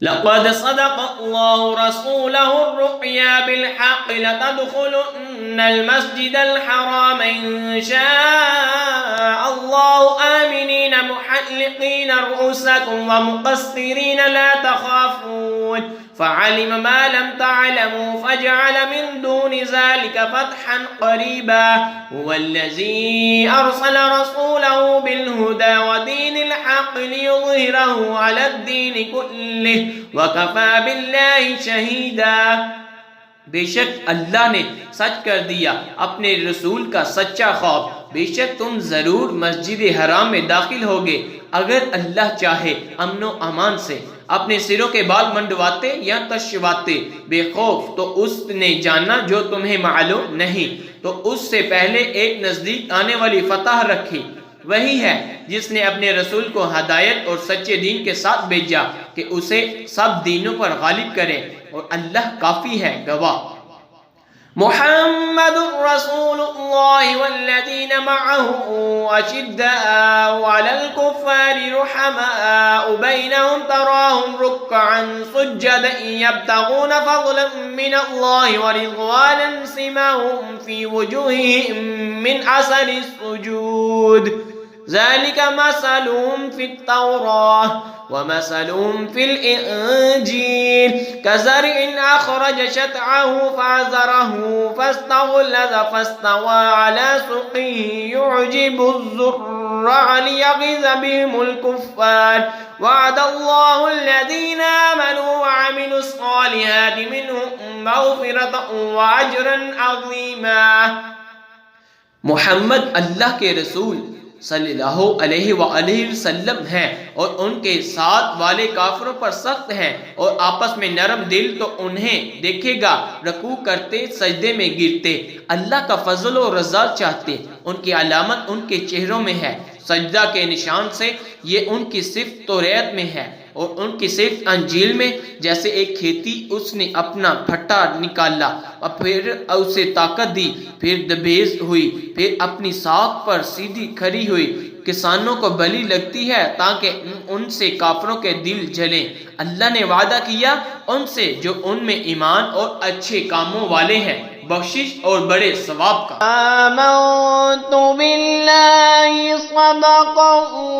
लक़द सदक़ल्लाहु रसूलहु रुक़्या बिलहक़ लतदख़ुलुन्नल मस्जिदल हराम इंशाअल्लाहु आमिनीन मुहल्लिक़ीन रुऊसकुम व मुक़स्सिरीन ला तख़ाफ़ून फ़अलिम मा लम तअलमू फ़जअल मिन दूनि ज़ालिक फ़तहन क़रीबा हुवल्लज़ी अरसल रसूलहु बिलहुदा व दीनिल हक़ लियुज़हिरहु अलद्दीनि कुल्लिहि वकफ़ा बिल्लाहि शहीदा। बेशक अल्लाह ने सच कर दिया अपने रसूल का सच्चा ख्वाब, बेशक तुम जरूर मस्जिद हराम में दाखिल होगे अगर अल्लाह चाहे अमनो अमान से, अपने सिरों के बाल मंडवाते या तशवाते बेखौफ, तो उसने जाना जो तुम्हें मालूम नहीं, तो उससे पहले एक नजदीक आने वाली फतह रखी। वही है जिसने अपने रसूल को हदायत और सच्चे दीन के साथ भेजा कि उसे सब दीनों पर गालिब करें, और अल्लाह काफी है गवाह। मुहम्मदुर रसूलुल्लाह वल्लज़ीन मअहु अशिद्दाउ अलल कुफ़्फ़ारि रुहमाउ बैनहुम तराहुम रुक्अन सुज्जदन यब्तगून फ़ज़लन मिनल्लाहि व रिज़वानन सीमाहुम फ़ी वुजूहिहिम मिन असरिस सुजूद ज़ालिका मसलुहुम फ़ित तौराह व मसलुहुम फ़िल इंजील कज़रइन अख़रज शतअहु फ़अज़रहु फ़स्तग़लज़ फ़स्तवा अला सुक़िही युअजिबुज़्ज़ुर्राअ लियग़ीज़ बिहिमुल कुफ़्फ़ार वअदल्लाहु अल्लज़ीना आमनू व अमिलुस्सालिहाति मिनहुम मग़फ़िरतन व अजरन अज़ीमा। मुहम्मद अल्लाह के रसूल सल्लल्लाहु अलैहि वसल्लम हैं और उनके साथ वाले काफिरों पर सख्त हैं और आपस में नरम दिल, तो उन्हें देखेगा रकू करते सजदे में गिरते, अल्लाह का फजल और रज़ा चाहते। उनकी अलामत उनके चेहरों में है, सजदा के निशान से ये उनकी सिर्फ तौरात में है और उनकी सिर्फ अंजील में। जैसे एक खेती उसने अपना फट्टा निकाला और फिर उसे ताकत दी, फिर दबेज हुई, फिर अपनी साख पर सीधी खड़ी हुई। किसानों को बली लगती है ताकि उनसे काफरों के दिल जलें। अल्लाह ने वादा किया उनसे जो उनमें ईमान और अच्छे कामों वाले हैं, बख्शिश और बड़े सवाब का। आमन्तु बिल्लाहि सदक़ल्लाहुल